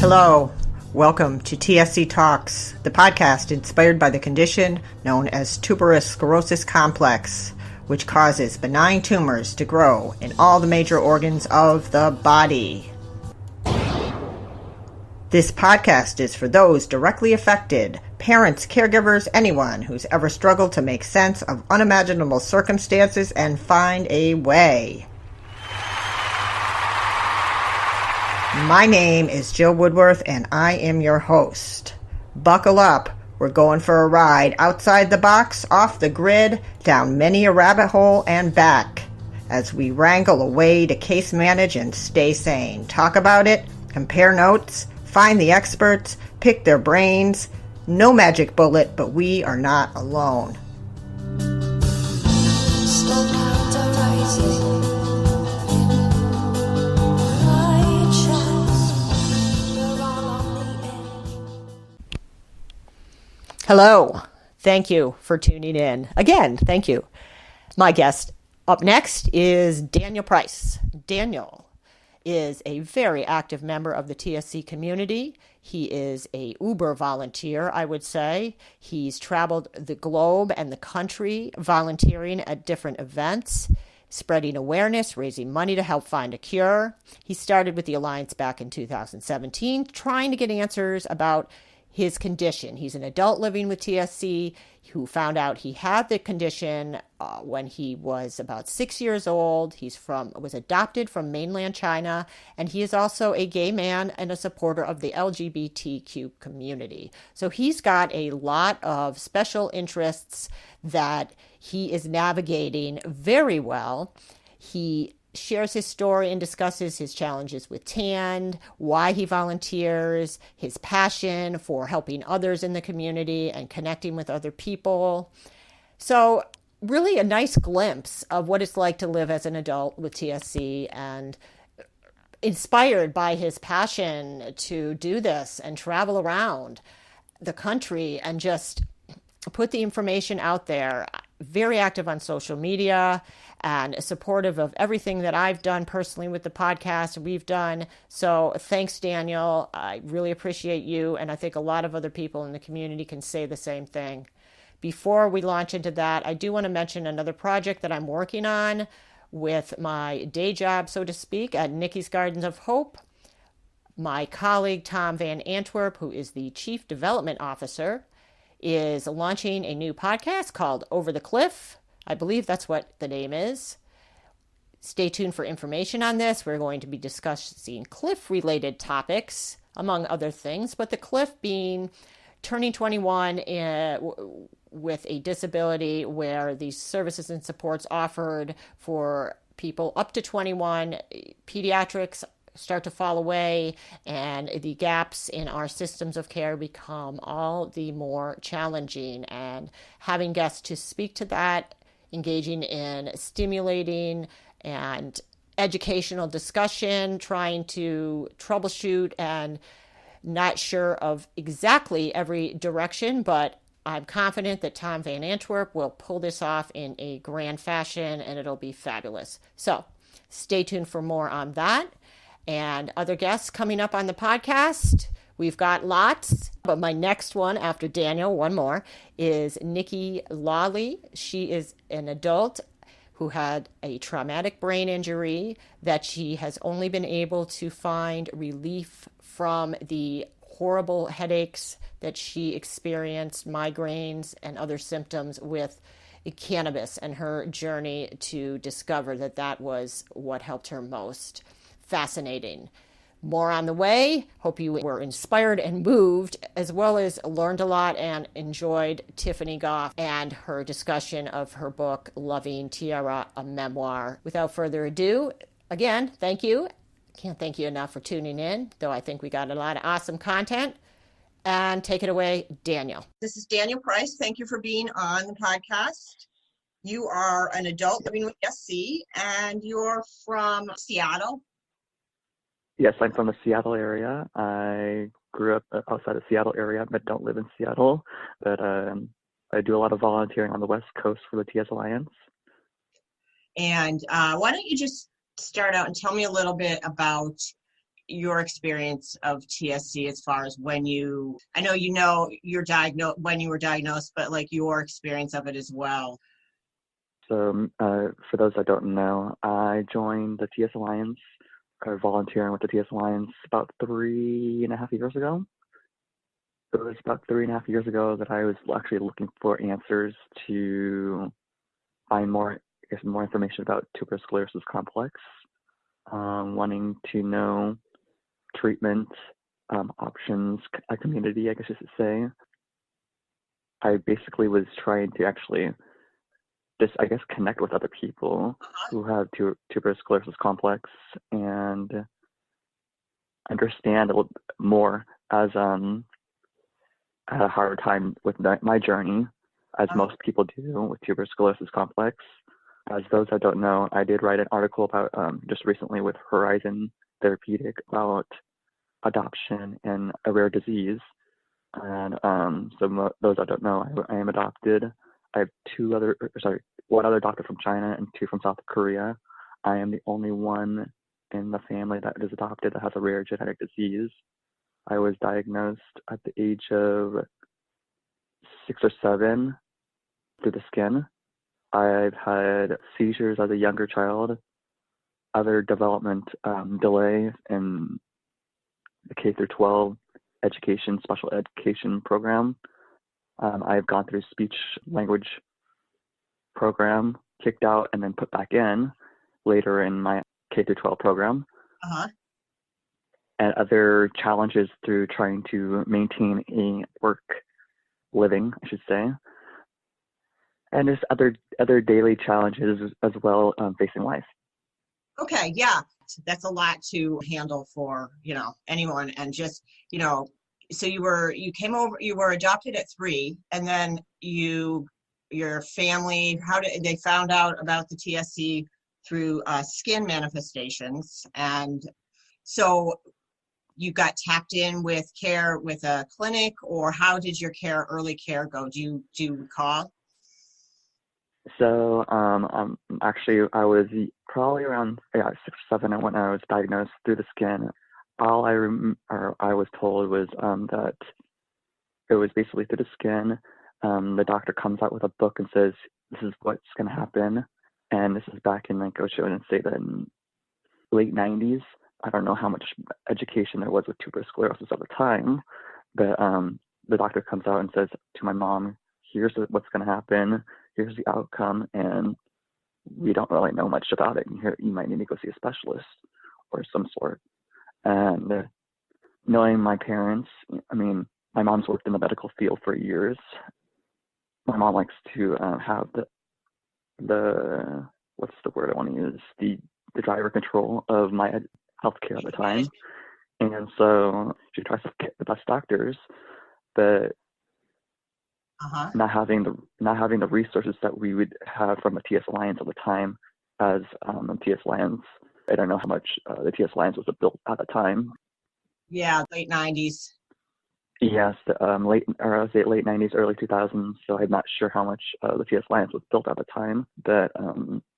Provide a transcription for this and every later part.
Hello, welcome to TSC Talks, the podcast inspired by the condition known as tuberous sclerosis complex, which causes benign tumors to grow in all the major organs of the body. This podcast is for those directly affected, parents, caregivers, anyone who's ever struggled to make sense of unimaginable circumstances and find a way. My name is Jill Woodworth, and I am your host. Buckle up. We're going for a ride outside the box, off the grid, down many a rabbit hole, and back as we wrangle a way to case manage and stay sane. Talk about it, compare notes, find the experts, pick their brains. No magic bullet, but we are not alone. Hello. Thank you for tuning in. Again, thank you. My guest up next is Daniel Price. Daniel is a very active member of the TSC community. He is a Uber volunteer, I would say. He's traveled the globe and the country volunteering at different events, spreading awareness, raising money to help find a cure. He started with the Alliance back in 2017, trying to get answers about his condition. He's an adult living with TSC who found out he had the condition when he was about 6 years old. Was adopted from mainland China, and he is also a gay man and a supporter of the LGBTQ community. So he's got a lot of special interests that he is navigating very well. He shares his story and discusses his challenges with TAND, why he volunteers, his passion for helping others in the community and connecting with other people. So really a nice glimpse of what it's like to live as an adult with TSC, and inspired by his passion to do this and travel around the country and just put the information out there. Very active on social media and supportive of everything that I've done personally with the podcast we've done. So thanks, Daniel. I really appreciate you, and I think a lot of other people in the community can say the same thing. Before we launch into that, I do want to mention another project that I'm working on with my day job, so to speak, at Nikki's Gardens of Hope. My colleague, Tom Van Antwerp, who is the Chief Development Officer, is launching a new podcast called Over the Cliff. I believe that's what the name is. Stay tuned for information on this. We're going to be discussing cliff-related topics, among other things, but the cliff being turning 21 with a disability, where these services and supports offered for people up to 21, pediatrics start to fall away, and the gaps in our systems of care become all the more challenging. And having guests to speak to that, engaging in stimulating and educational discussion, trying to troubleshoot, and not sure of exactly every direction, but I'm confident that Tom Van Antwerp will pull this off in a grand fashion, and it'll be fabulous. So stay tuned for more on that. And other guests coming up on the podcast. We've got lots, but my next one after Daniel, one more, is Nikki Lawley. She is an adult who had a traumatic brain injury that she has only been able to find relief from the horrible headaches that she experienced, migraines, and other symptoms with cannabis, and her journey to discover that that was what helped her most. Fascinating. More on the way. Hope you were inspired and moved, as well as learned a lot and enjoyed Tiffany Goff and her discussion of her book, Loving Tiara, a Memoir. Without further ado, again, thank you. Can't thank you enough for tuning in, though I think we got a lot of awesome content. And take it away, Daniel. This is Daniel Price. Thank you for being on the podcast. You are an adult living with TSC, and you're from Seattle. Yes, I'm from the Seattle area. I grew up outside of Seattle area, but don't live in Seattle. But I do a lot of volunteering on the West Coast for the TS Alliance. And why don't you just start out and tell me a little bit about your experience of TSC as far as I know you're diagnosed when you were diagnosed, but like your experience of it as well. So for those that don't know, I joined the TS Alliance, or volunteering with the TS Alliance about 3.5 years ago. It was about 3.5 years ago that I was actually looking for answers to find more information about tuberous sclerosis complex, wanting to know treatment options, a community, I guess you should say. I basically was trying to actually just, I guess, connect with other people who have tuberous sclerosis complex and understand a little more, as I had a hard time with my journey, as most people do with tuberous sclerosis complex. As those that don't know, I did write an article about just recently with Horizon Therapeutic about adoption and a rare disease. And those that don't know, I am adopted. I have one other doctor from China and 2 from South Korea. I am the only one in the family that is adopted that has a rare genetic disease. I was diagnosed at the age of 6 or 7 through the skin. I've had seizures as a younger child, other development delay in the K through 12 education, special education program. I've gone through speech language program, kicked out and then put back in later in my K through 12 program. And other challenges through trying to maintain a work living, I should say. And there's other daily challenges as well, facing life. Okay, yeah, that's a lot to handle for anyone, and just so you were adopted at 3, and then your family, how did they found out about the TSC through skin manifestations, and so you got tapped in with care with a clinic, or how did your early care go? Do you recall? So actually, I was probably around 6 or 7 when I was diagnosed through the skin. All I was told was that it was basically through the skin. The doctor comes out with a book and says, "This is what's going to happen." And this is back in, like, I shouldn't say that, in late 90s. I don't know how much education there was with tuberous sclerosis at the time, but the doctor comes out and says to my mom, "Here's what's going to happen. Here's the outcome, and we don't really know much about it. You might need to go see a specialist or some sort." And knowing my parents, I mean, my mom's worked in the medical field for years. My mom likes to have the what's the word I want to use, the driver control of my healthcare at the time. And so she tries to get the best doctors, but not having the resources that we would have from the TS Alliance at the time, as the TS Alliance, I don't know how much the TS Alliance was built at the time. Yeah, late 90s. Yes, late 90s, early 2000s. So I'm not sure how much the TS Alliance was built at the time, but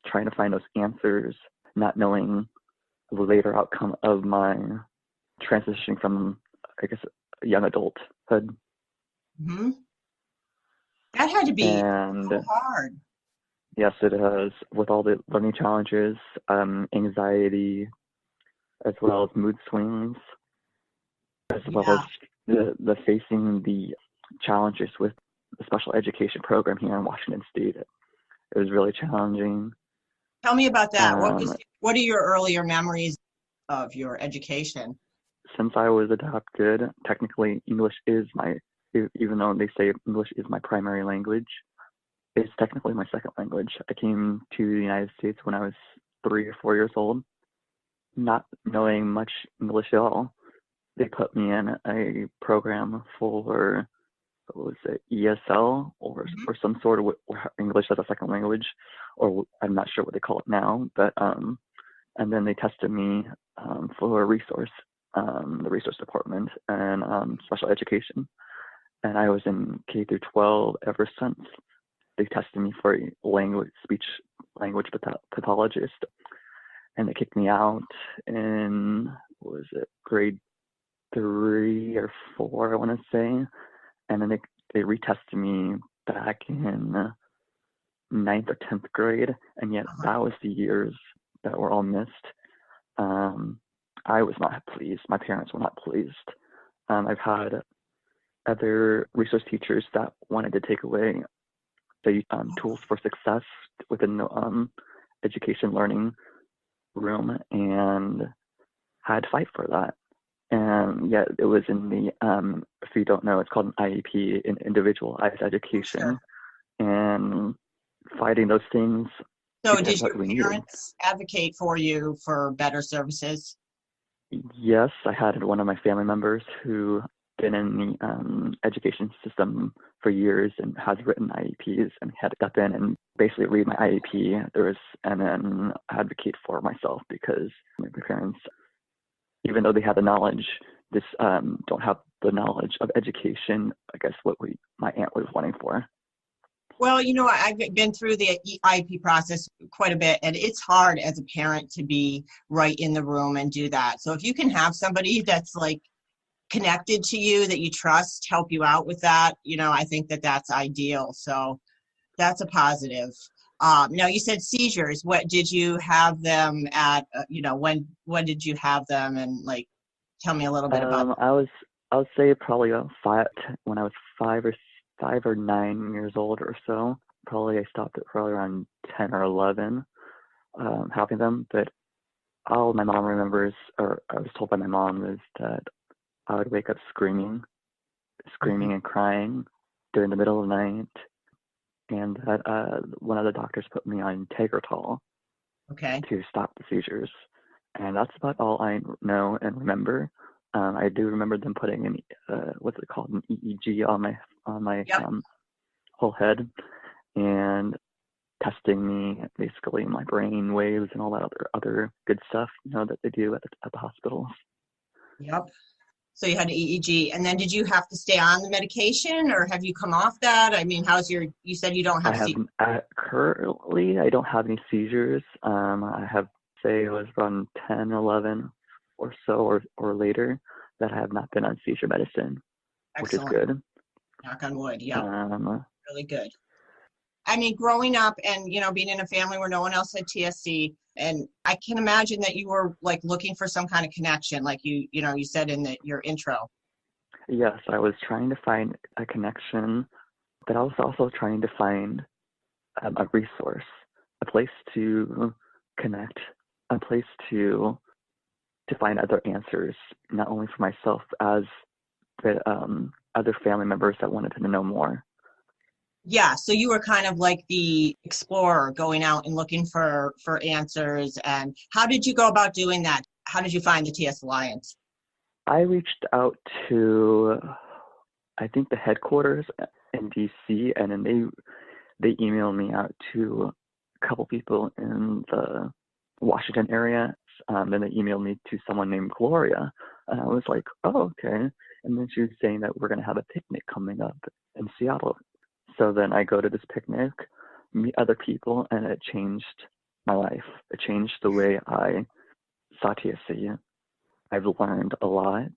trying to find those answers, not knowing the later outcome of my transitioning from, I guess, young adulthood. Mm-hmm. That had to be so hard. Yes, it has, with all the learning challenges, anxiety, as well as mood swings, as well as the facing the challenges with the special education program here in Washington State. It was really challenging. Tell me about that. What are your earlier memories of your education? Since I was adopted, technically English is even though they say English is my primary language, it's technically my second language. I came to the United States when I was 3 or 4 years old, not knowing much English at all. They put me in a program for, what was it, ESL or some sort of English as a second language, or I'm not sure what they call it now, but and then they tested me for the resource department and special education. And I was in K through 12 ever since. They tested me for a speech language pathologist. and they kicked me out in, what was it, grade 3 or 4, I want to say. And then they retested me back in ninth or 10th grade, and yet that was the years that were all missed. I was not pleased. My parents were not pleased. I've had other resource teachers that wanted to take away the tools for success within the education learning room, and had to fight for that. And yet it was in the, if you don't know, it's called an IEP, in individualized education. Sure. And fighting those things. So did your parents advocate for you for better services? Yes, I had one of my family members who been in the education system for years and has written IEPs, and had to step in and basically read my IEP. And then advocate for myself, because my parents, even though they have the knowledge, don't have the knowledge of education, I guess what my aunt was wanting for. Well, I've been through the IEP process quite a bit, and it's hard as a parent to be right in the room and do that. So if you can have somebody that's like connected to you, that you trust, help you out with that, I think that's ideal. So that's a positive. Now you said seizures. What did you have them at? When did you have them? And like, tell me a little bit about. I would say probably when I was 5 or 9 years old or so. Probably I stopped at probably around 10 or 11, having them. But all my mom remembers, or I was told by my mom, is that I would wake up screaming and crying during the middle of the night, and that one of the doctors put me on Tegretol to stop the seizures. And that's about all I know and remember. I do remember them putting in what's it called, an EEG on my whole head, and testing me, basically my brain waves and all that other good stuff that they do at the hospitals. Yep. So you had an EEG, and then did you have to stay on the medication, or have you come off that? I mean, you said you don't have seizures. Currently, I don't have any seizures. I have, say it was around 10, 11 or so, or later, that I have not been on seizure medicine. Excellent. Which is good. Knock on wood, yeah. Really good. I mean, growing up and, being in a family where no one else had TSC, and I can imagine that you were like looking for some kind of connection, like you said in your intro. Yes, I was trying to find a connection, but I was also trying to find a resource, a place to connect, a place to find other answers, not only for myself, but other family members that wanted to know more. Yeah, so you were kind of like the explorer, going out and looking for answers. And how did you go about doing that? How did you find the TS Alliance? I reached out to, I think, the headquarters in DC, and then they emailed me out to a couple people in the Washington area. Then they emailed me to someone named Gloria. And I was like, oh, okay. And then she was saying that we're going to have a picnic coming up in Seattle. So then I go to this picnic, meet other people, and it changed my life. It changed the way I saw TSC. I've learned a lot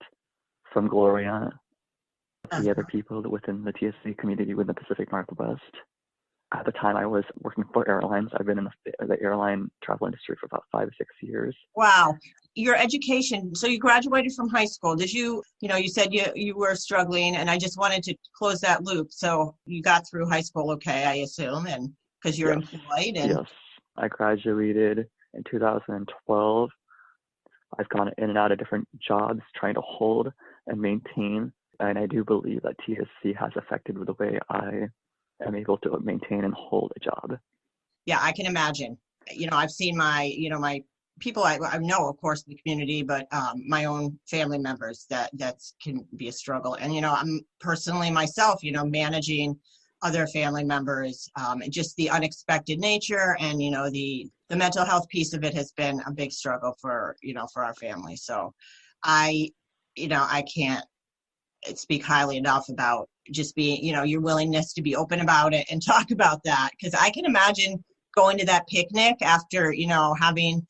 from Gloria, the other people within the TSC community within the Pacific Northwest. At the time I was working for airlines. I've been in the airline travel industry for about 5 or 6 years. Wow. Your education, so you graduated from high school. Did you said you were struggling, and I just wanted to close that loop. So you got through high school okay, I assume, and because you're employed. And yes, I graduated in 2012. I've gone in and out of different jobs trying to hold and maintain, and I do believe that TSC has affected the way I am able to maintain and hold a job. Yeah, I can imagine. I've seen my people I know, of course, in the community, but my own family members, that can be a struggle. And, I'm personally myself, managing other family members, just the unexpected nature and, the mental health piece of it has been a big struggle for our family. So I can't speak highly enough about just being, your willingness to be open about it and talk about that. Because I can imagine going to that picnic after, having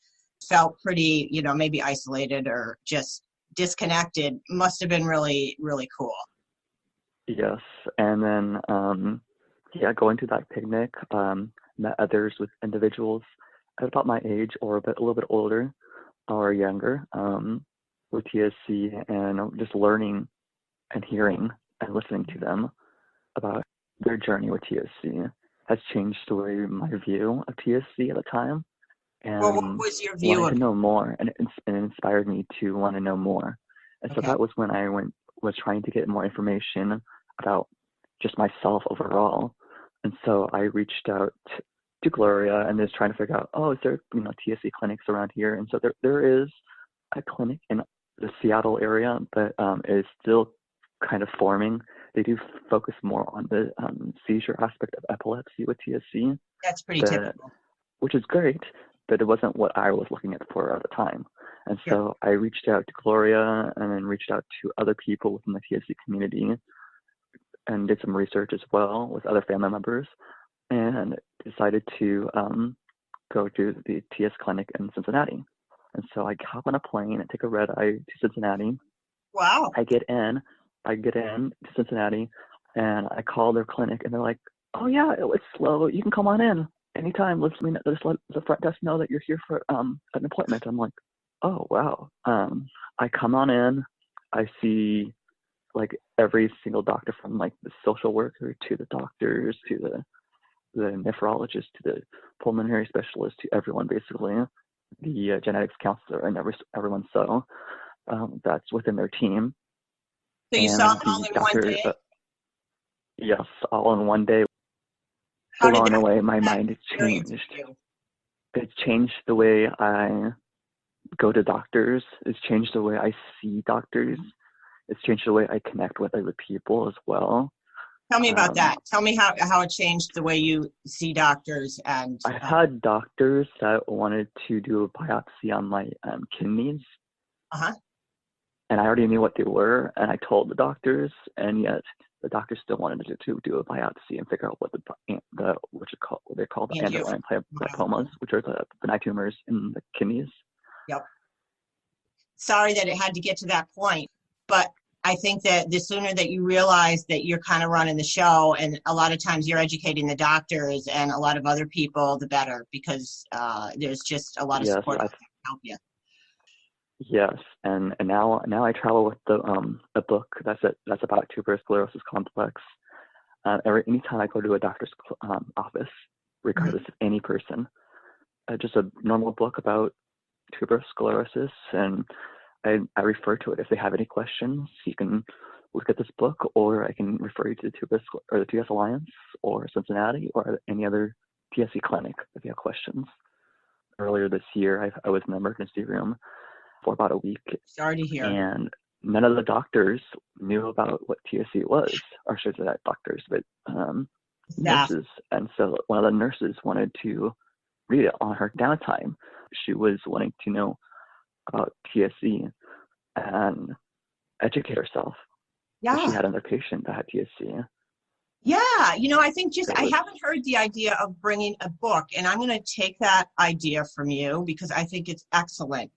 felt pretty, maybe isolated or just disconnected, must have been really, really cool. Yes. And then, going to that picnic, met others with individuals at about my age or a little bit older or younger, with TSC, and just learning and hearing and listening to them about their journey with TSC has changed the way my view of TSC at the time. And well, what was your view wanted to know more, and it inspired me to want to know more. And so that was when I was trying to get more information about just myself overall. And so I reached out to Gloria and just trying to figure out, is there TSC clinics around here? And so there is a clinic in the Seattle area, but it is still kind of forming. They do focus more on the seizure aspect of epilepsy with TSC. That's pretty typical. Which is great, but it wasn't what I was looking at for at the time. And so I reached out to Gloria and then reached out to other people within the TSC community and did some research as well with other family members, and decided to go to the TS clinic in Cincinnati. And so I hop on a plane and take a red eye to Cincinnati. Wow. I get in to Cincinnati and I call their clinic and they're like, oh yeah, it's slow. You can come on in anytime. Just let the front desk know that you're here for an appointment. I'm like, oh wow. I come on in, I see like every single doctor, from like the social worker to the doctors to the nephrologist to the pulmonary specialist to everyone, basically the genetics counselor and everyone. So that's within their team. So you saw them all in one day? Yes, all in one day. Blown away. My mind has changed. It's changed the way I go to doctors. It's changed the way I see doctors. It's changed the way I connect with other people as well. Tell me about that. Tell me how it changed the way you see doctors. And I've had doctors that wanted to do a biopsy on my kidneys. And I already knew what they were, and I told the doctors, and yet the doctors still wanted to do a biopsy and figure out what they're called the underlying lipomas, which are the benign tumors in the kidneys. Yep. Sorry that it had to get to that point, but I think that the sooner that you realize that you're kind of running the show, and a lot of times you're educating the doctors and a lot of other people, the better, because there's just a lot of support that can help you. Yes, and now I travel with a book that's about tuberous sclerosis complex. Anytime I go to a doctor's office, regardless of any person, just a normal book about tuberous sclerosis, and I refer to it. If they have any questions, you can look at this book, or I can refer you to the TS Alliance or Cincinnati or any other TSC clinic if you have questions. Earlier this year, I was in the emergency room for about a week. Sorry to hear. And none of the doctors knew about what TSC was, or should I say that doctors, but nurses. And so one of the nurses wanted to read it on her downtime. She was wanting to know about TSC and educate herself. Yeah. She had another patient that had TSC. Yeah, I think I haven't heard the idea of bringing a book, and I'm going to take that idea from you because I think it's excellent.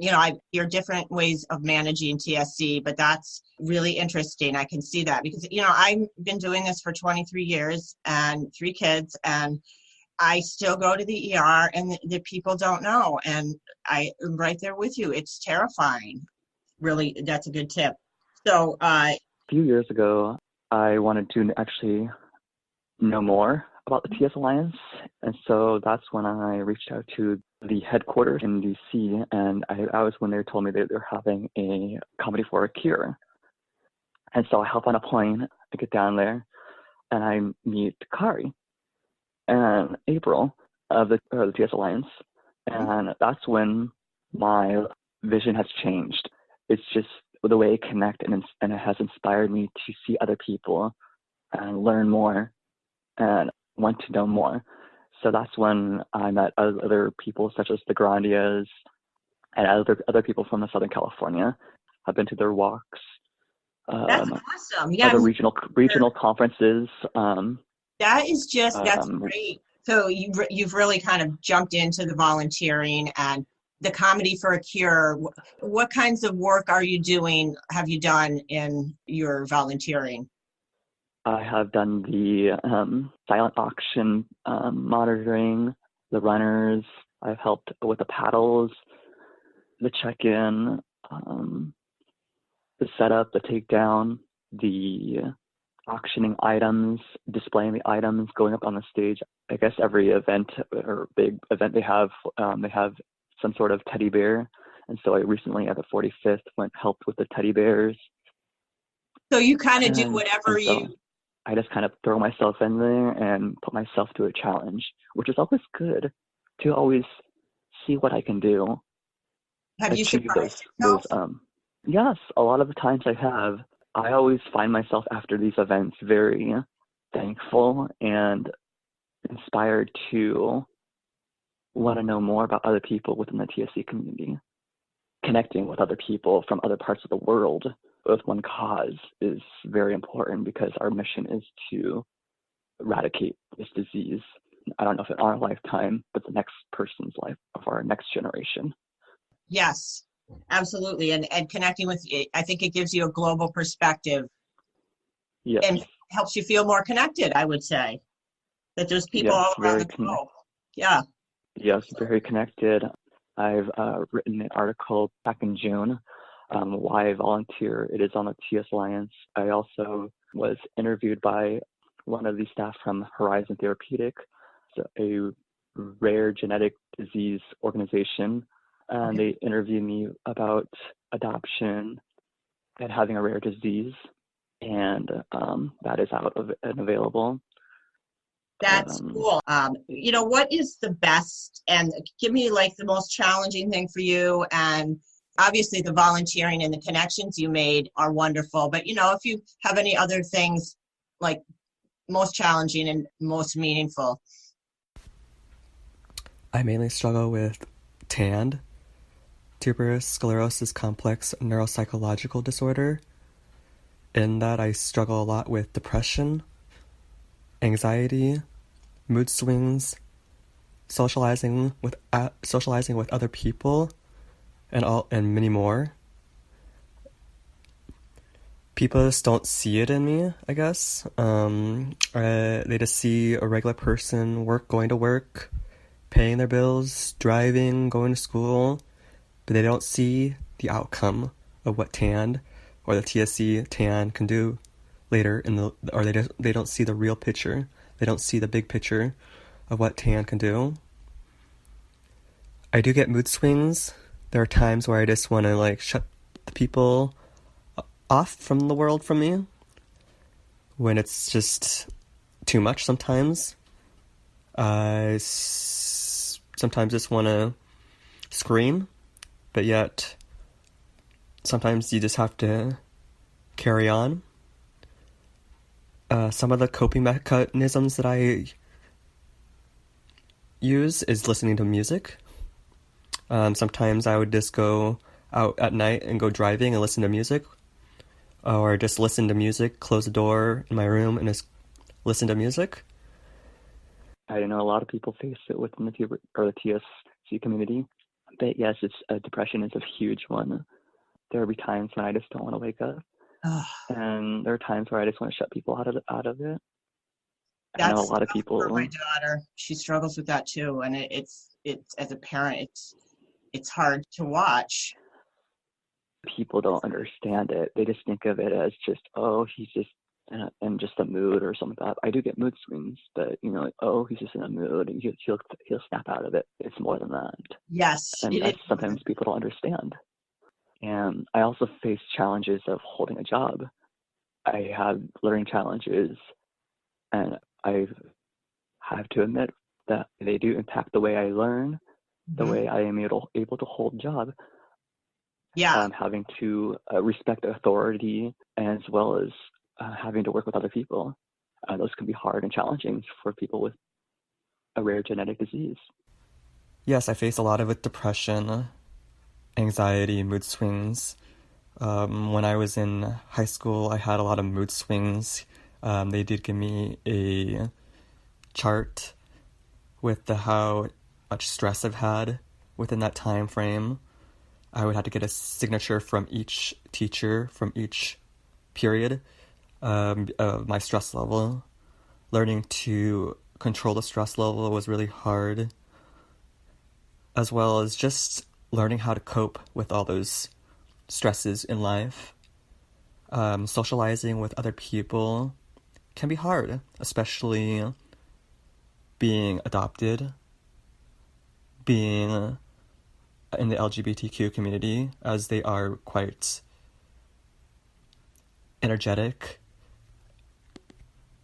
I hear different ways of managing TSC, but that's really interesting. I can see that because, I've been doing this for 23 years and 3 kids, and I still go to the ER and the people don't know. And I'm right there with you. It's terrifying. Really, that's a good tip. So a few years ago, I wanted to actually know more about the TS Alliance. And so that's when I reached out to the headquarters in DC, and I was when they told me that they're having a comedy for a cure. And so I hop on a plane, I get down there, and I meet Kari and April of the TS Alliance. And that's when my vision has changed. It's just the way I connect, and it has inspired me to see other people and learn more and want to know more. So that's when I met other people such as the Grandias and other people from the Southern California. I've been to their walks. That's awesome. Yeah. Other regional conferences. That is just, that's great. So you've really kind of jumped into the volunteering, and the Comedy for a Cure. What kinds of work have you done in your volunteering? I have done the silent auction monitoring, the runners. I've helped with the paddles, the check-in, the setup, the takedown, the auctioning items, displaying the items, going up on the stage. I guess every event or big event they have some sort of teddy bear. And so I recently at the 45th helped with the teddy bears. So you kind of do whatever I just kind of throw myself in there and put myself to a challenge, which is always good to always see what I can do. Have you surprised yourself? Yes, a lot of the times I have. I always find myself after these events very thankful and inspired to want to know more about other people within the TSC community. Connecting with other people from other parts of the world with one cause is very important because our mission is to eradicate this disease. I don't know if in our lifetime, but the next person's life of our next generation. Yes, absolutely. And connecting with, I think it gives you a global perspective. Yes. And helps you feel more connected, I would say. That there's people all around the globe. Yeah. Yes, very connected. I've written an article back in June, why I volunteer. It is on the TS Alliance. I also was interviewed by one of the staff from Horizon Therapeutic, a rare genetic disease organization. And they interviewed me about adoption and having a rare disease. And that is out of and available. That's cool. What is the best, and give me like the most challenging thing for you? And obviously the volunteering and the connections you made are wonderful, but if you have any other things like most challenging and most meaningful. I mainly struggle with TAND, tuberous sclerosis complex neuropsychological disorder. In that I struggle a lot with depression, anxiety, mood swings, socializing with other people, and many more. People just don't see it in me, I guess. They just see a regular person going to work, paying their bills, driving, going to school, but they don't see the outcome of what TAND or the TSC TAN can do later they don't see the real picture. They don't see the big picture of what TAN can do. I do get mood swings. There are times where I just want to shut the people off from the world from me when it's just too much sometimes. I sometimes just want to scream, but yet sometimes you just have to carry on. Some of the coping mechanisms that I use is listening to music. Sometimes I would just go out at night and go driving and listen to music, or just listen to music, close the door in my room and just listen to music. I know a lot of people face it within the TSC community, but yes, depression is a huge one. There will be times when I just don't want to wake up. And there are times where I just want to shut people out of it. I know a lot of people. For my daughter, she struggles with that too, and it's as a parent, it's hard to watch. People don't understand it. They just think of it as just, he's just in just a mood or something like that. I do get mood swings, but he's just in a mood and he'll snap out of it. It's more than that. Yes, and sometimes people don't understand. And I also face challenges of holding a job. I have learning challenges, and I have to admit that they do impact the way I learn, the way I am able to hold a job. Yeah. Having to respect authority, as well as having to work with other people. Those can be hard and challenging for people with a rare genetic disease. Yes, I face a lot of it: depression, anxiety, mood swings. When I was in high school, I had a lot of mood swings. They did give me a chart with how much stress I've had within that time frame. I would have to get a signature from each teacher from each period of my stress level. Learning to control the stress level was really hard, as well as just learning how to cope with all those stresses in life. Socializing with other people can be hard, especially being adopted, being in the LGBTQ community, as they are quite energetic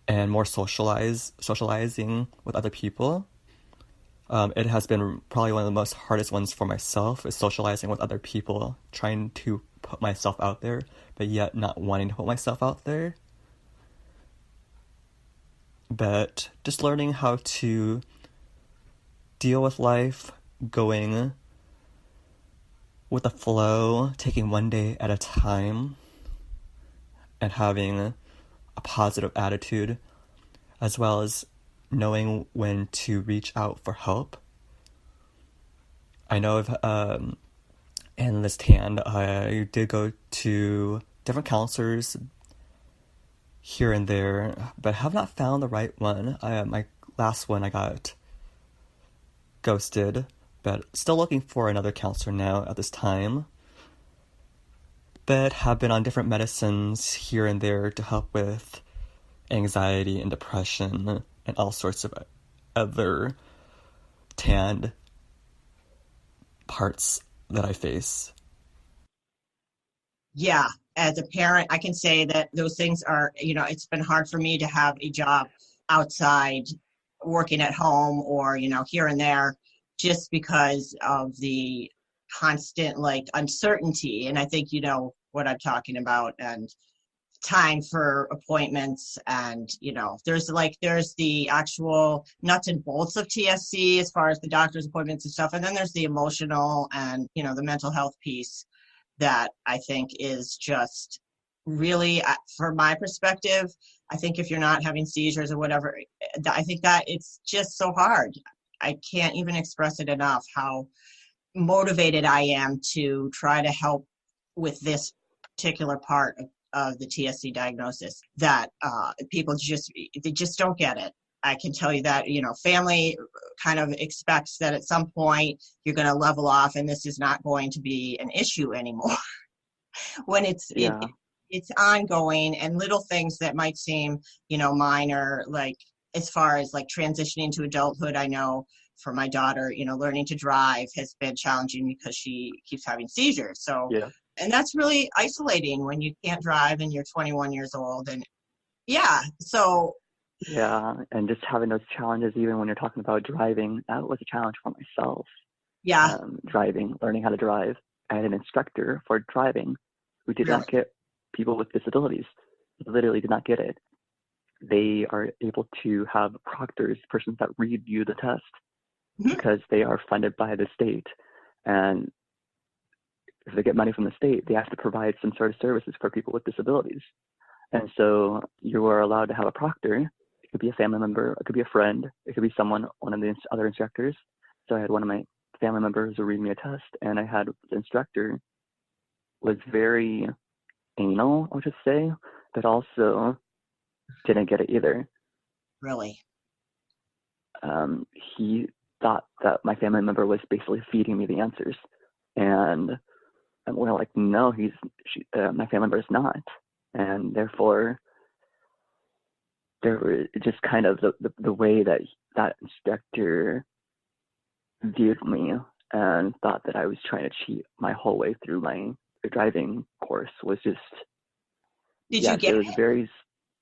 and more socializing with other people. It has been probably one of the most hardest ones for myself, is socializing with other people, trying to put myself out there, but yet not wanting to put myself out there. But just learning how to deal with life, going with the flow, taking one day at a time, and having a positive attitude, as well as knowing when to reach out for help. I know in this TAN, I did go to different counselors here and there, but have not found the right one. My last one, I got ghosted, but still looking for another counselor now at this time. But have been on different medicines here and there to help with anxiety and depression and all sorts of other tanned parts that I face. Yeah, as a parent, I can say that those things are, it's been hard for me to have a job outside working at home or, here and there, just because of the constant uncertainty. And I think you know what I'm talking about, and time for appointments, and there's the actual nuts and bolts of TSC as far as the doctor's appointments and stuff, and then there's the emotional and the mental health piece that I think is just really, from my perspective, I think if you're not having seizures or whatever, I think that it's just so hard. I can't even express it enough how motivated I am to try to help with this particular part of the TSC diagnosis, that people they just don't get it. I can tell you that, family kind of expects that at some point you're going to level off and this is not going to be an issue anymore. When it's ongoing, and little things that might seem, minor, like as far as transitioning to adulthood. I know for my daughter, learning to drive has been challenging because she keeps having seizures. So, Yeah. And that's really isolating when you can't drive and you're 21 years old. And so. Yeah, and just having those challenges, even when you're talking about driving, that was a challenge for myself. Yeah. Learning how to drive. I had an instructor for driving who did not get people with disabilities. Literally did not get it. They are able to have proctors, persons that review the test, because they are funded by the state. And if they get money from the state, they have to provide some sort of services for people with disabilities. And so you are allowed to have a proctor. It could be a family member, it could be a friend, it could be one of the other instructors. So I had one of my family members who read me a test, and I had the instructor was very anal, I would just say, but also didn't get it either. Really? He thought that my family member was basically feeding me the answers, and we're like, no, my family member is not. And therefore, there were just kind of the way that instructor viewed me and thought that I was trying to cheat my whole way through my driving course was just. Did you get it?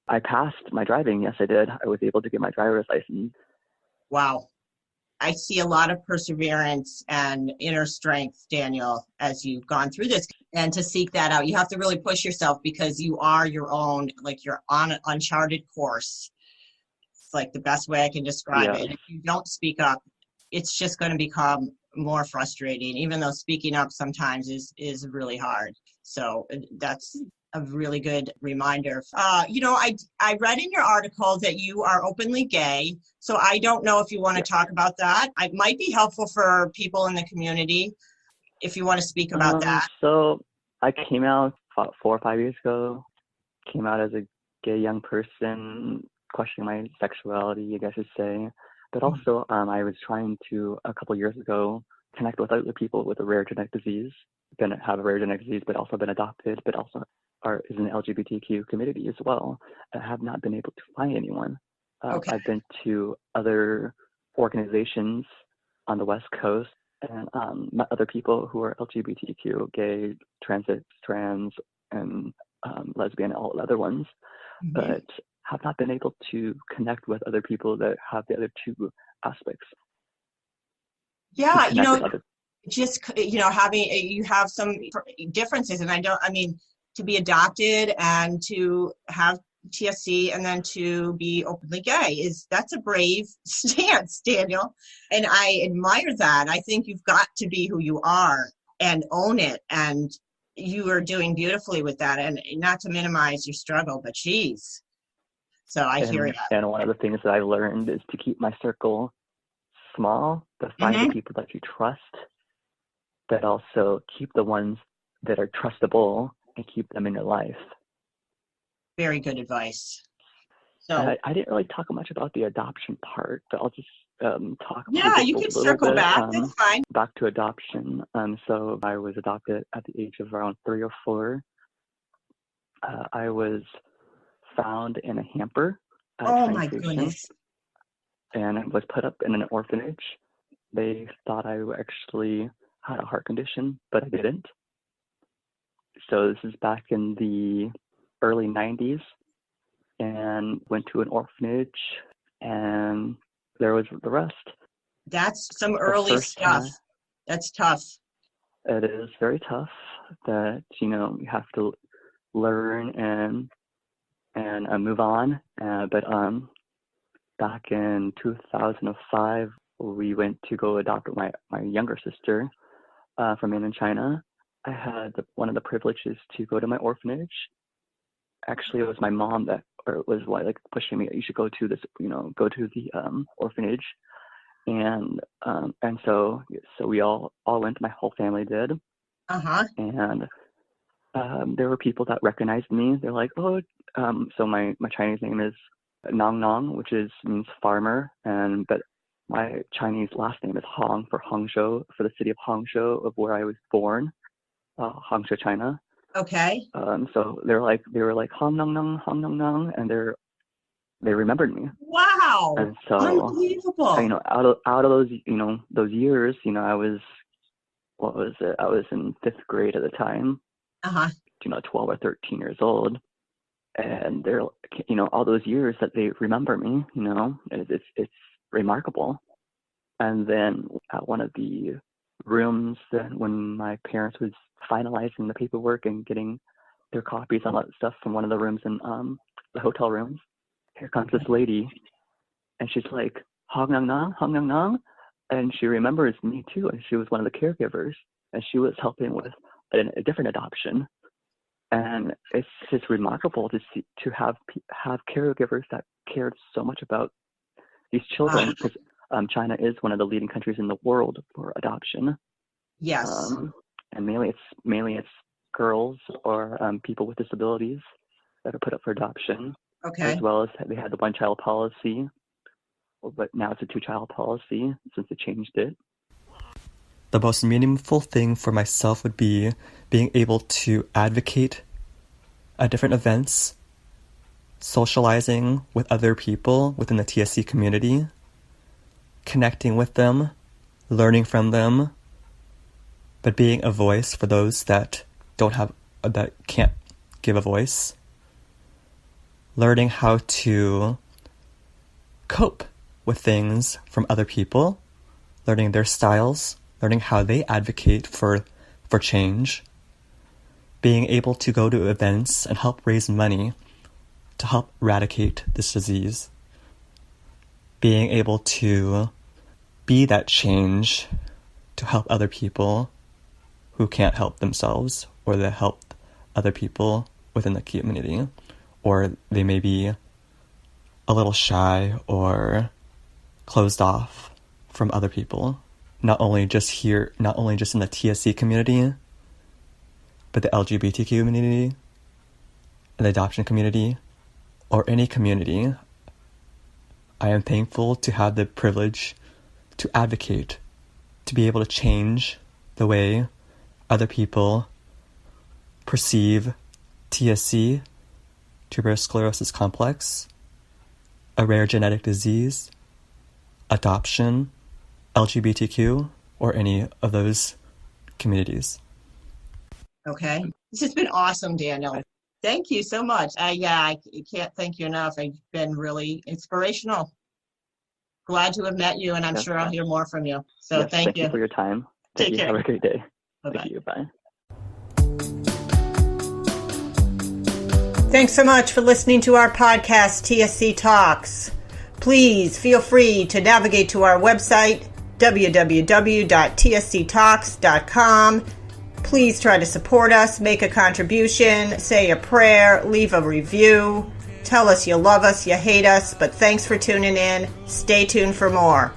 I passed my driving. Yes, I did. I was able to get my driver's license. Wow. I see a lot of perseverance and inner strength, Daniel, as you've gone through this. And to seek that out, you have to really push yourself, because you are your own, you're on an uncharted course. It's the best way I can describe it. And if you don't speak up, it's just going to become more frustrating, even though speaking up sometimes is really hard. So that's a really good reminder. I read in your article that you are openly gay. So I don't know if you want to talk about that. It might be helpful for people in the community if you want to speak about that. So I came out about 4 or 5 years ago, came out as a gay young person, questioning my sexuality, I guess you'd say. But also, I was trying to, a couple years ago, connect with other people with a rare genetic disease, have a rare genetic disease, but also been adopted, but also is in the LGBTQ community as well. I have not been able to find anyone. Okay. I've been to other organizations on the West Coast and met other people who are LGBTQ, gay, trans, and lesbian, all the other ones, but have not been able to connect with other people that have the other two aspects. Yeah, having you have some differences, and to be adopted and to have TSC and then to be openly gay that's a brave stance, Daniel, and I admire that. I think you've got to be who you are and own it, and you are doing beautifully with that, and not to minimize your struggle, but geez. So I hear that. And one of the things that I learned is to keep my circle small, to find the people that you trust, but also keep the ones that are trustable and keep them in your life. Very good advice. So I didn't really talk much about the adoption part, but I'll just talk about it you can circle back. That's fine. Back to adoption. So I was adopted at the age of around 3 or 4. I was found in a hamper at a train station, goodness. and I was put up in an orphanage. They thought I actually had a heart condition, but I didn't. So this is back in the early 90s, and went to an orphanage, and there was the rest. That's some early stuff. That's tough. It is very tough that, you have to learn and move on. But back in 2005, we went to go adopt my younger sister from mainland China. I had one of the privileges to go to my orphanage. Actually, it was my mom that was pushing me. You should go to this, go to the orphanage, and so we all went. My whole family did. And there were people that recognized me. They're like, oh, so my Chinese name is Nong Nong, which means farmer, but my Chinese last name is Hong for Hangzhou, for the city of Hangzhou, of where I was born, Hangzhou, China. Okay. So they were like Hong Nong Nong, Hong Nong Nong, and they remembered me. Wow. And so, unbelievable. Out of those, those years, I was, what was it? I was in 5th grade at the time. 12 or 13 years old, and they're, all those years that they remember me, it's remarkable. And then at one of the rooms, when my parents was finalizing the paperwork and getting their copies and all that stuff from one of the rooms in the hotel rooms, here comes this lady, and she's like, Hong Nong Nong, Hong Nong Nong, and she remembers me too, and she was one of the caregivers, and she was helping with a different adoption. And it's just remarkable to have caregivers that cared so much about these children, because China is one of the leading countries in the world for adoption. Yes. And mainly it's girls or people with disabilities that are put up for adoption. Okay. As well as they had the 1-child policy, but now it's a 2-child policy since they changed it. The most meaningful thing for myself would be being able to advocate at different events, socializing with other people within the TSC community, connecting with them, learning from them, but being a voice for those that can't give a voice, learning how to cope with things from other people, learning their styles, learning how they advocate for change, being able to go to events and help raise money to help eradicate this disease, being able to be that change to help other people who can't help themselves, or to help other people within the community, or they may be a little shy or closed off from other people, not only just in the TSC community, but the LGBTQ community, and the adoption community, or any community. I am thankful to have the privilege to advocate, to be able to change the way other people perceive TSC, tuberous sclerosis complex, a rare genetic disease, adoption, LGBTQ, or any of those communities. Okay. This has been awesome, Daniel. Thank you so much. I can't thank you enough. You've been really inspirational. Glad to have met you, and I'm sure I'll hear more from you. So yes, thank you for your time. Take care. Have a great day. Bye-bye. Thank you. Bye. Thanks so much for listening to our podcast, TSC Talks. Please feel free to navigate to our website, www.tsctalks.com. Please try to support us, make a contribution, say a prayer, leave a review. Tell us you love us, you hate us, but thanks for tuning in. Stay tuned for more.